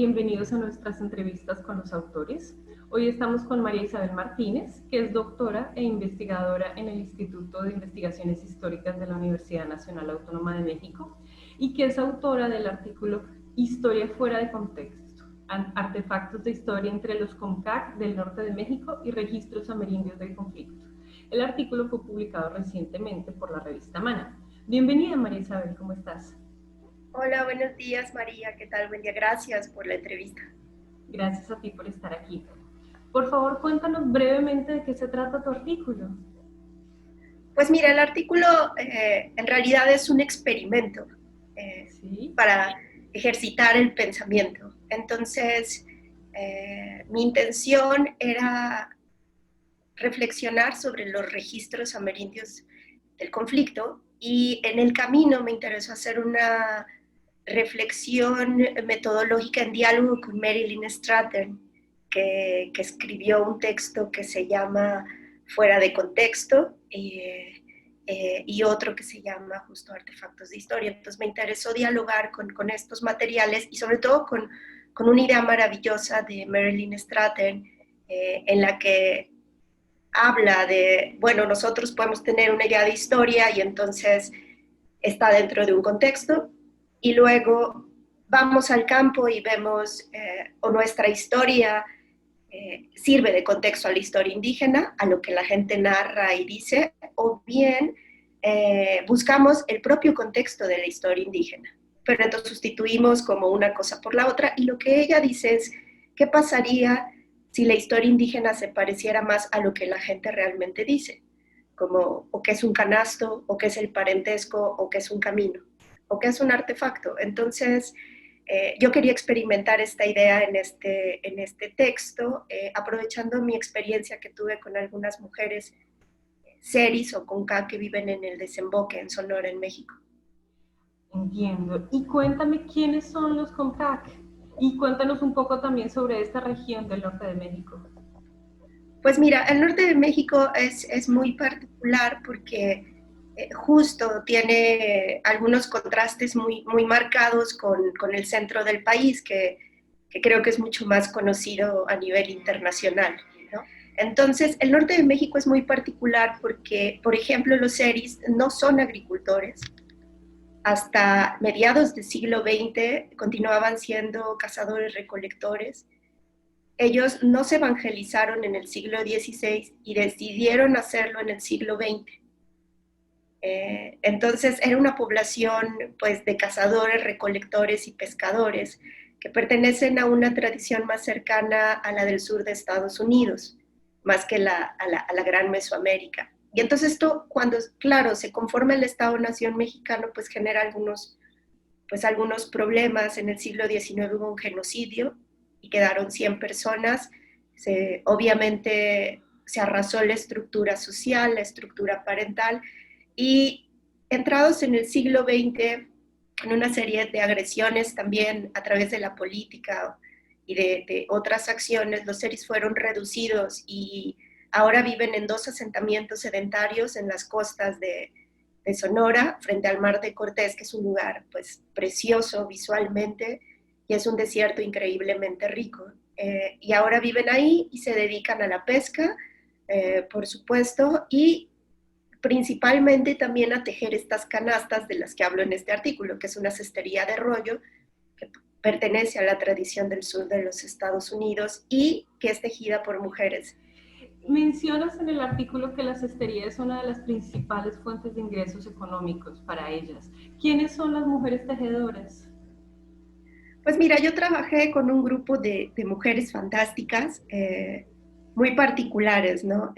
bienvenidos a nuestras entrevistas con los autores. Hoy estamos con María Isabel Martínez, que es doctora e investigadora en el Instituto de Investigaciones Históricas de la Universidad Nacional Autónoma de México y que es autora del artículo Historia fuera de contexto, artefactos de historia entre los Comcac del norte de México y registros amerindios del conflicto. El artículo fue publicado recientemente por la revista Mana. Bienvenida, María Isabel, ¿cómo estás? Hola, buenos días, María. ¿Qué tal? Buen día. Gracias por la entrevista. Gracias a ti por estar aquí. Por favor, cuéntanos brevemente de qué se trata tu artículo. Pues mira, el artículo en realidad es un experimento ¿Sí? para ejercitar el pensamiento. Entonces, mi intención era reflexionar sobre los registros amerindios del conflicto y en el camino me interesó hacer una reflexión metodológica en diálogo con Marilyn Stratton, que escribió un texto que se llama Fuera de contexto y otro que se llama justo Artefactos de Historia. Entonces me interesó dialogar con estos materiales y sobre todo con una idea maravillosa de Marilyn Stratton en la que habla de, bueno, nosotros podemos tener una idea de historia y entonces está dentro de un contexto y luego vamos al campo y vemos o nuestra historia sirve de contexto a la historia indígena, a lo que la gente narra y dice, o bien buscamos el propio contexto de la historia indígena, pero entonces sustituimos como una cosa por la otra y lo que ella dice es, ¿qué pasaría si la historia indígena se pareciera más a lo que la gente realmente dice? Como o qué es un canasto, o qué es el parentesco, o qué es un camino, o qué es un artefacto. Entonces, yo quería experimentar esta idea en este texto, aprovechando mi experiencia que tuve con algunas mujeres seris o Comcac que viven en el desemboque en Sonora, en México. Entiendo. Y cuéntame quiénes son los Comcac. Y cuéntanos un poco también sobre esta región del norte de México. Pues mira, el norte de México es muy particular porque justo tiene algunos contrastes muy marcados con el centro del país, que creo que es mucho más conocido a nivel internacional, ¿no? Entonces, el norte de México es muy particular porque, por ejemplo, los seris no son agricultores. Hasta mediados del siglo XX continuaban siendo cazadores-recolectores. Ellos no se evangelizaron en el siglo XVI y decidieron hacerlo en el siglo XX. Entonces era una población pues, de cazadores, recolectores y pescadores que pertenecen a una tradición más cercana a la del sur de Estados Unidos, más que a la gran Mesoamérica. Y entonces esto, cuando, claro, se conforma el Estado-Nación mexicano, pues genera algunos problemas. En el siglo XIX hubo un genocidio y quedaron 100 personas. Obviamente se arrasó la estructura social, la estructura parental, y entrados en el siglo XX, en una serie de agresiones también a través de la política y de otras acciones, los seris fueron reducidos y ahora viven en 2 asentamientos sedentarios en las costas de Sonora, frente al Mar de Cortés, que es un lugar pues precioso visualmente y es un desierto increíblemente rico. Y ahora viven ahí y se dedican a la pesca, por supuesto, y principalmente también a tejer estas canastas de las que hablo en este artículo, que es una cestería de rollo que pertenece a la tradición del sur de los Estados Unidos y que es tejida por mujeres. Mencionas en el artículo que la cestería es una de las principales fuentes de ingresos económicos para ellas. ¿Quiénes son las mujeres tejedoras? Pues mira, yo trabajé con un grupo de mujeres fantásticas, muy particulares, ¿no?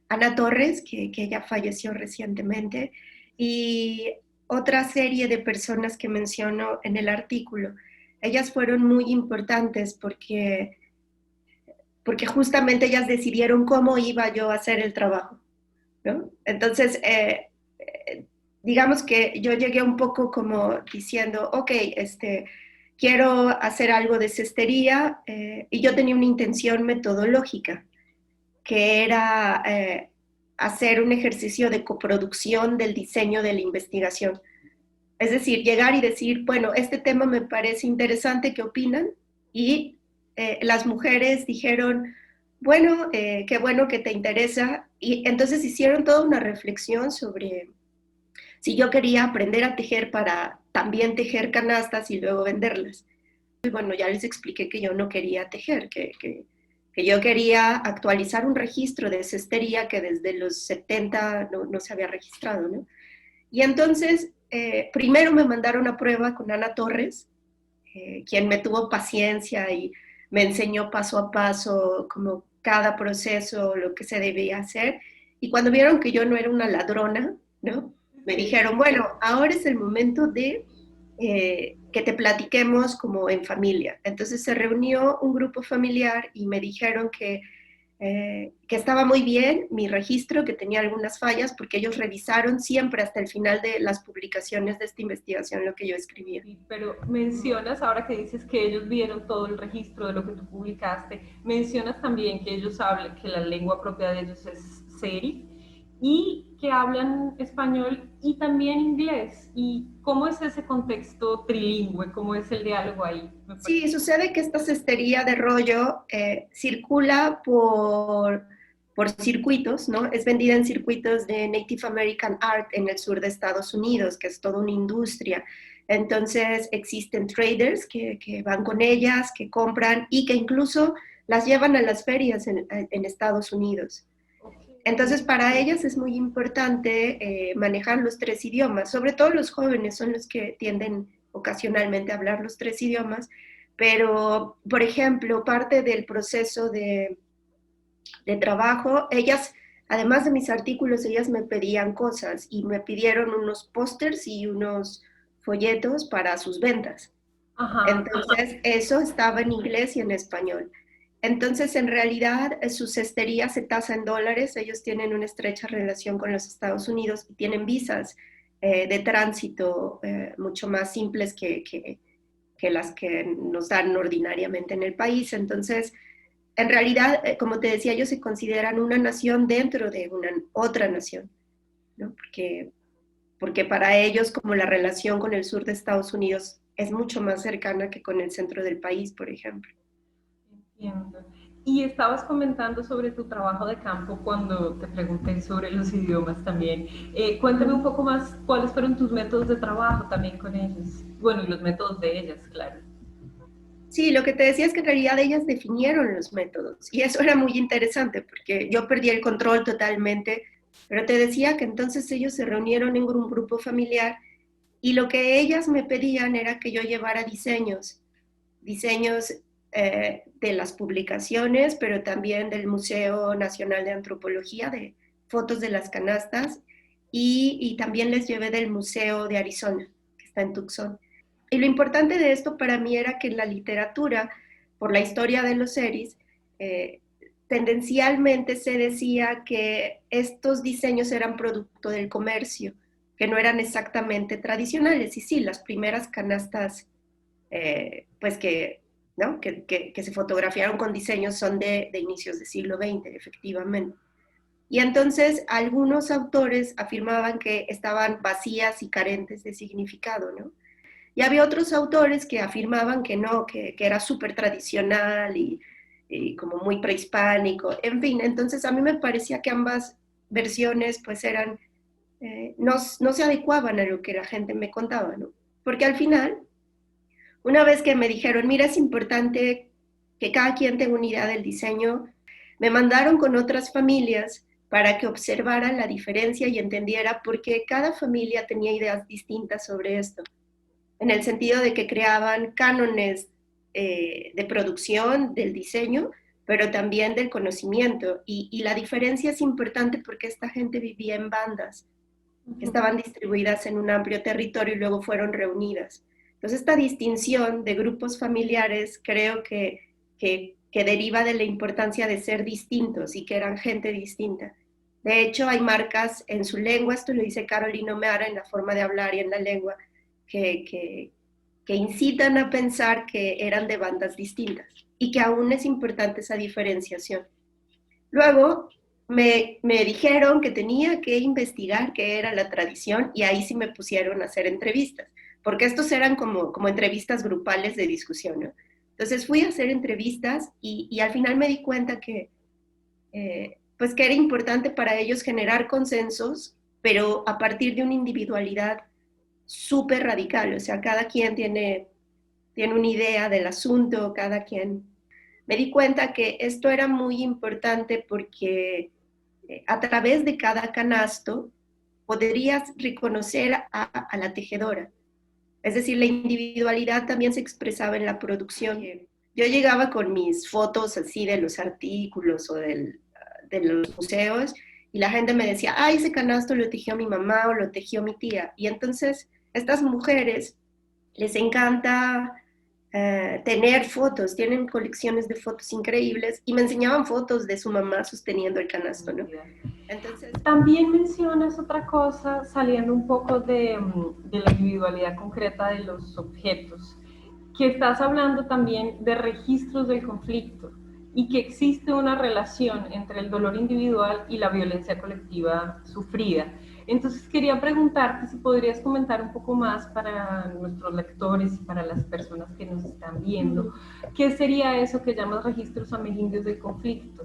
Ana Torres, que ella falleció recientemente, y otra serie de personas que menciono en el artículo. Ellas fueron muy importantes porque justamente ellas decidieron cómo iba yo a hacer el trabajo, ¿no? Entonces, digamos que yo llegué un poco como diciendo, ok, quiero hacer algo de cestería, y yo tenía una intención metodológica, que era hacer un ejercicio de coproducción del diseño de la investigación. Es decir, llegar y decir, bueno, este tema me parece interesante, ¿qué opinan? y las mujeres dijeron, bueno, qué bueno que te interesa, y entonces hicieron toda una reflexión sobre si yo quería aprender a tejer para también tejer canastas y luego venderlas. Y bueno, ya les expliqué que yo no quería tejer, que yo quería actualizar un registro de cestería que desde los 70 no se había registrado, ¿no? Y entonces, primero me mandaron a prueba con Ana Torres, quien me tuvo paciencia y me enseñó paso a paso como cada proceso, lo que se debía hacer. Y cuando vieron que yo no era una ladrona, ¿no? Me Sí. dijeron, bueno, ahora es el momento de que te platiquemos como en familia. Entonces se reunió un grupo familiar y me dijeron que estaba muy bien mi registro, que tenía algunas fallas, porque ellos revisaron siempre hasta el final de las publicaciones de esta investigación lo que yo escribía. Sí, pero mencionas, ahora que dices que ellos vieron todo el registro de lo que tú publicaste, mencionas también que ellos hablan, que la lengua propia de ellos es Seri y que hablan español y también inglés. ¿Y cómo es ese contexto trilingüe? ¿Cómo es el diálogo ahí? Sí, sucede que esta cestería de rollo circula por circuitos, ¿no? Es vendida en circuitos de Native American Art en el sur de Estados Unidos, que es toda una industria. Entonces existen traders que van con ellas, que compran y que incluso las llevan a las ferias en Estados Unidos. Entonces, para ellas es muy importante manejar los tres idiomas, sobre todo los jóvenes son los que tienden ocasionalmente a hablar los tres idiomas, pero, por ejemplo, parte del proceso de trabajo, ellas, además de mis artículos, ellas me pedían cosas y me pidieron unos pósters y unos folletos para sus ventas. Ajá. Entonces, eso estaba en inglés y en español. Entonces, en realidad, su cestería se tasa en dólares. Ellos tienen una estrecha relación con los Estados Unidos y tienen visas de tránsito mucho más simples que las que nos dan ordinariamente en el país. Entonces, en realidad, como te decía, ellos se consideran una nación dentro de una otra nación, ¿no? Porque para ellos, como la relación con el sur de Estados Unidos es mucho más cercana que con el centro del país, por ejemplo. Entiendo. Y estabas comentando sobre tu trabajo de campo cuando te pregunté sobre los idiomas también. Cuéntame un poco más cuáles fueron tus métodos de trabajo también con ellos. Bueno, y los métodos de ellas, claro. Sí, lo que te decía es que en realidad ellas definieron los métodos y eso era muy interesante porque yo perdí el control totalmente, pero te decía que entonces ellos se reunieron en un grupo familiar y lo que ellas me pedían era que yo llevara diseños de las publicaciones, pero también del Museo Nacional de Antropología, de fotos de las canastas, y también les llevé del Museo de Arizona, que está en Tucson. Y lo importante de esto para mí era que en la literatura, por la historia de los series, eh, tendencialmente se decía que estos diseños eran producto del comercio, que no eran exactamente tradicionales. Y sí, las primeras canastas, pues que, ¿no? que se fotografiaron con diseños son de inicios del siglo XX, efectivamente. Y entonces algunos autores afirmaban que estaban vacías y carentes de significado, ¿no? Y había otros autores que afirmaban que no, que era súper tradicional y como muy prehispánico, en fin, entonces a mí me parecía que ambas versiones pues eran, no se adecuaban a lo que la gente me contaba, ¿no? Porque al final, una vez que me dijeron, mira, es importante que cada quien tenga una idea del diseño, me mandaron con otras familias para que observaran la diferencia y entendiera por qué cada familia tenía ideas distintas sobre esto en el sentido de que creaban cánones de producción, del diseño, pero también del conocimiento. Y la diferencia es importante porque esta gente vivía en bandas que estaban distribuidas en un amplio territorio y luego fueron reunidas. Entonces, esta distinción de grupos familiares creo que deriva de la importancia de ser distintos y que eran gente distinta. De hecho, hay marcas en su lengua, esto lo dice Caroline O'Mara en la forma de hablar y en la lengua, que, que, que incitan a pensar que eran de bandas distintas y que aún es importante esa diferenciación. Luego me dijeron que tenía que investigar qué era la tradición y ahí sí me pusieron a hacer entrevistas, porque estos eran como entrevistas grupales de discusión, ¿no? Entonces fui a hacer entrevistas y al final me di cuenta que, pues que era importante para ellos generar consensos, pero a partir de una individualidad súper radical, o sea, cada quien tiene una idea del asunto, cada quien. Me di cuenta que esto era muy importante porque a través de cada canasto podrías reconocer a la tejedora. Es decir, la individualidad también se expresaba en la producción. Yo llegaba con mis fotos así de los artículos o de los museos y la gente me decía, ah, ese canasto lo tejió mi mamá o lo tejió mi tía. Y entonces estas mujeres les encanta tener fotos, tienen colecciones de fotos increíbles y me enseñaban fotos de su mamá sosteniendo el canasto, ¿no? Entonces, también mencionas otra cosa, saliendo un poco de la individualidad concreta de los objetos, que estás hablando también de registros del conflicto y que existe una relación entre el dolor individual y la violencia colectiva sufrida. Entonces quería preguntarte si podrías comentar un poco más para nuestros lectores y para las personas que nos están viendo, ¿qué sería eso que llamas registros amerindios del conflicto?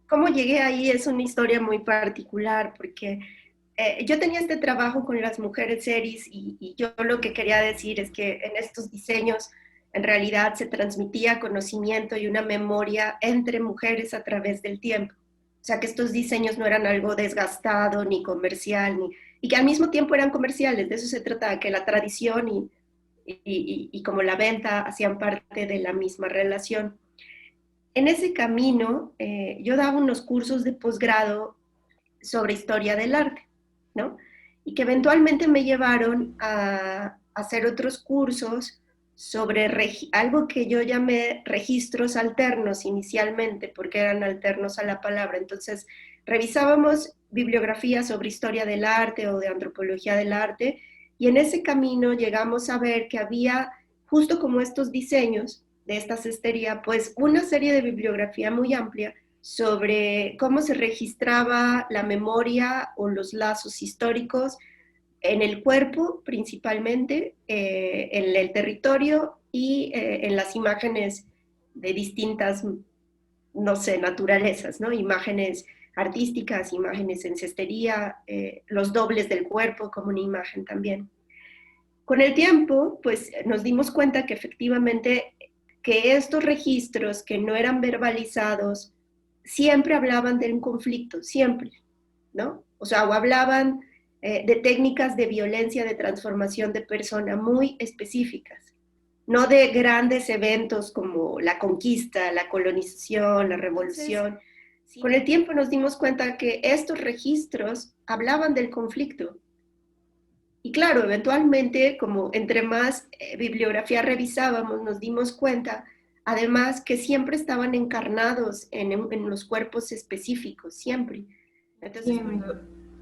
Cómo llegué ahí es una historia muy particular porque yo tenía este trabajo con las mujeres seris y yo lo que quería decir es que en estos diseños en realidad se transmitía conocimiento y una memoria entre mujeres a través del tiempo. O sea, que estos diseños no eran algo desgastado ni comercial, y que al mismo tiempo eran comerciales. De eso se trata, que la tradición y como la venta hacían parte de la misma relación. En ese camino, yo daba unos cursos de posgrado sobre historia del arte, ¿no? Y que eventualmente me llevaron a hacer otros cursos sobre algo que yo llamé registros alternos inicialmente, porque eran alternos a la palabra. Entonces, revisábamos bibliografía sobre historia del arte o de antropología del arte, y en ese camino llegamos a ver que había, justo como estos diseños de esta cestería, pues una serie de bibliografía muy amplia sobre cómo se registraba la memoria o los lazos históricos en el cuerpo principalmente, en el territorio y en las imágenes de distintas, no sé, naturalezas, ¿no? Imágenes artísticas, imágenes en cestería, los dobles del cuerpo como una imagen también. Con el tiempo, pues nos dimos cuenta que efectivamente que estos registros que no eran verbalizados siempre hablaban de un conflicto, siempre, ¿no? O sea, o hablaban de técnicas de violencia, de transformación de persona muy específicas, no de grandes eventos como la conquista, la colonización, la revolución. Sí. Con el tiempo nos dimos cuenta que estos registros hablaban del conflicto. Y claro, eventualmente, como entre más bibliografía revisábamos, nos dimos cuenta, además, que siempre estaban encarnados en los cuerpos específicos, siempre. Entonces,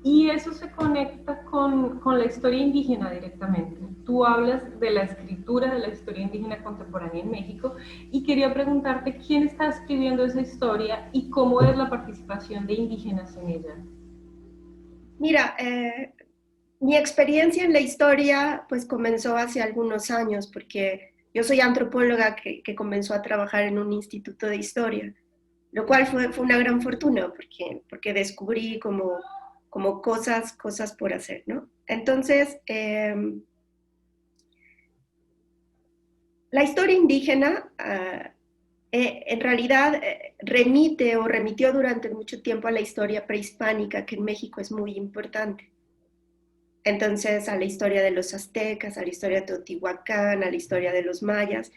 y eso se conecta con la historia indígena directamente. Tú hablas de la escritura de la historia indígena contemporánea en México y quería preguntarte quién está escribiendo esa historia y cómo es la participación de indígenas en ella. Mira, mi experiencia en la historia pues comenzó hace algunos años porque yo soy antropóloga que comenzó a trabajar en un instituto de historia, lo cual fue una gran fortuna porque descubrí como cosas por hacer, ¿no? Entonces, la historia indígena en realidad remite o remitió durante mucho tiempo a la historia prehispánica, que en México es muy importante. Entonces, a la historia de los aztecas, a la historia de Teotihuacán, a la historia de los mayas.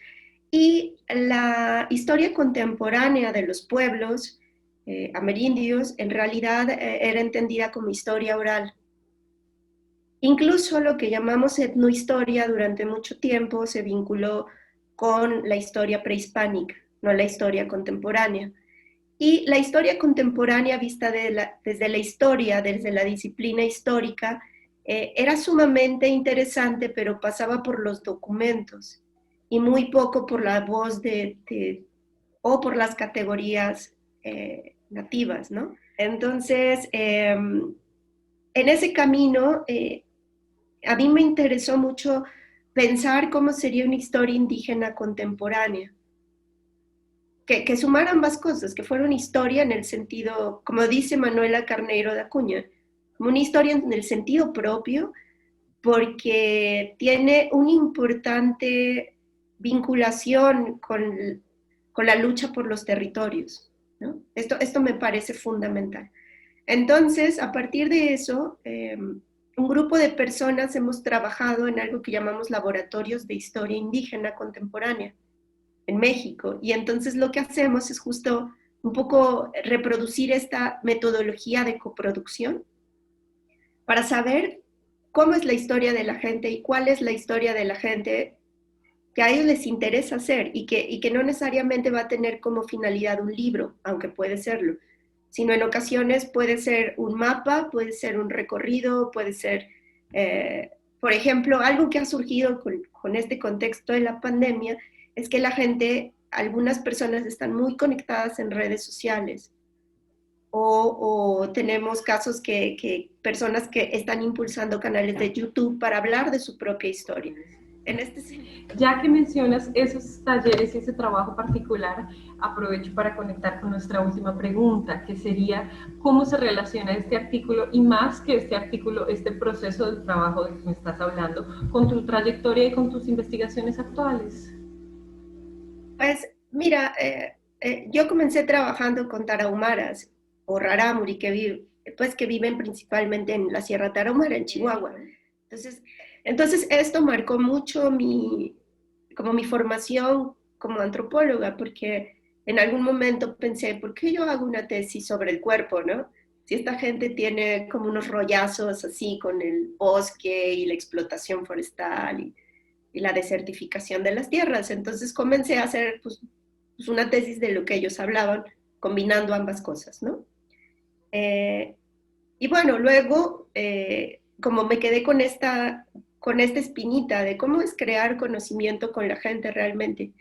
Y la historia contemporánea de los pueblos amerindios en realidad era entendida como historia oral. Incluso lo que llamamos etnohistoria durante mucho tiempo se vinculó con la historia prehispánica, no la historia contemporánea. Y la historia contemporánea vista desde la historia, desde la disciplina histórica, era sumamente interesante, pero pasaba por los documentos y muy poco por la voz o por las categorías nativas, ¿no? Entonces, en ese camino, a mí me interesó mucho pensar cómo sería una historia indígena contemporánea, que sumara ambas cosas, que fuera una historia en el sentido, como dice Manuela Carneiro de Acuña, como una historia en el sentido propio, porque tiene una importante vinculación con la lucha por los territorios, ¿no? Esto me parece fundamental. Entonces, a partir de eso, un grupo de personas hemos trabajado en algo que llamamos laboratorios de historia indígena contemporánea en México. Y entonces lo que hacemos es justo un poco reproducir esta metodología de coproducción para saber cómo es la historia de la gente y cuál es la historia de la gente que a ellos les interesa hacer y que no necesariamente va a tener como finalidad un libro, aunque puede serlo, sino en ocasiones puede ser un mapa, puede ser un recorrido, puede ser, por ejemplo, algo que ha surgido con este contexto de la pandemia, es que la gente, algunas personas están muy conectadas en redes sociales, o tenemos casos que personas que están impulsando canales de YouTube para hablar de su propia historia. En este sentido. Ya que mencionas esos talleres y ese trabajo particular, aprovecho para conectar con nuestra última pregunta, que sería cómo se relaciona este artículo y más que este artículo, este proceso del trabajo del que me estás hablando, con tu trayectoria y con tus investigaciones actuales. Pues mira, yo comencé trabajando con tarahumaras o rarámuri que viven principalmente en la Sierra Tarahumara, en Chihuahua. Entonces esto marcó mucho como mi formación como antropóloga, porque en algún momento pensé, ¿por qué yo hago una tesis sobre el cuerpo, no? Si esta gente tiene como unos rollazos así con el bosque y la explotación forestal y la desertificación de las tierras. Entonces comencé a hacer pues una tesis de lo que ellos hablaban, combinando ambas cosas, ¿no? Y bueno, luego, como me quedé con esta espinita de cómo es crear conocimiento con la gente realmente,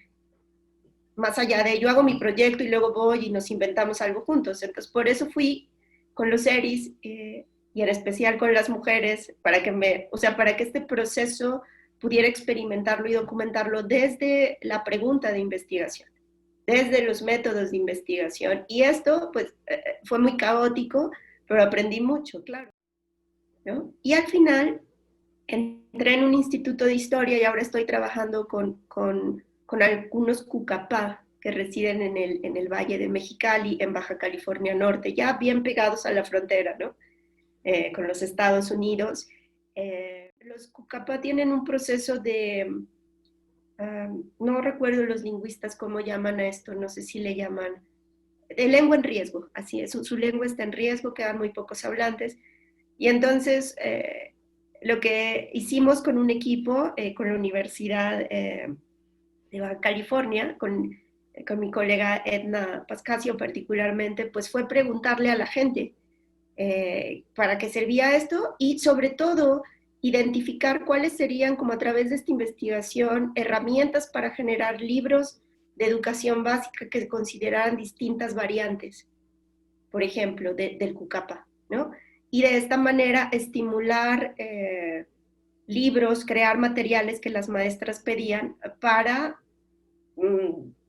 más allá de yo hago mi proyecto y luego voy y nos inventamos algo juntos. Entonces, por eso fui con los ERIs y en especial con las mujeres, para que este proceso pudiera experimentarlo y documentarlo desde la pregunta de investigación, desde los métodos de investigación. Y esto, pues, fue muy caótico, pero aprendí mucho, claro, ¿no? Y al final entré en un instituto de historia y ahora estoy trabajando con algunos cucapá que residen en el Valle de Mexicali, en Baja California Norte, ya bien pegados a la frontera, ¿no? Con los Estados Unidos. Los cucapá tienen un proceso no recuerdo los lingüistas cómo llaman a esto, no sé si le llaman, de lengua en riesgo, así es, su lengua está en riesgo, quedan muy pocos hablantes, y entonces lo que hicimos con un equipo, con la Universidad de Baja California, con mi colega Edna Pascasio particularmente, pues fue preguntarle a la gente para qué servía esto y sobre todo identificar cuáles serían, como a través de esta investigación, herramientas para generar libros de educación básica que consideraran distintas variantes, por ejemplo, del cucapa, ¿no? Y de esta manera estimular libros, crear materiales que las maestras pedían para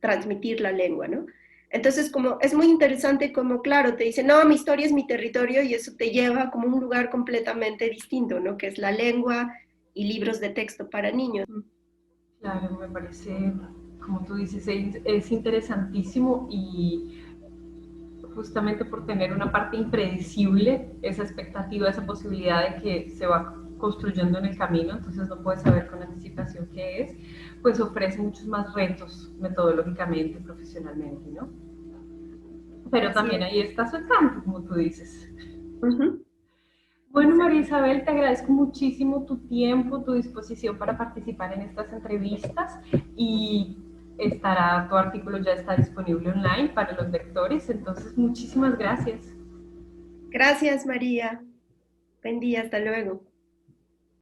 transmitir la lengua, ¿no? Entonces, como es muy interesante como, claro, te dicen, no, mi historia es mi territorio y eso te lleva como a un lugar completamente distinto, ¿no? Que es la lengua y libros de texto para niños. Claro, me parece, como tú dices, es interesantísimo y justamente por tener una parte impredecible, esa expectativa, esa posibilidad de que se va construyendo en el camino, entonces no puedes saber con anticipación qué es, pues ofrece muchos más retos metodológicamente, profesionalmente, ¿no? Pero también ahí está su encanto, como tú dices. Bueno, María Isabel, te agradezco muchísimo tu tiempo, tu disposición para participar en estas entrevistas y tu artículo ya está disponible online para los lectores, entonces muchísimas gracias. Gracias, María. Buen día, hasta luego.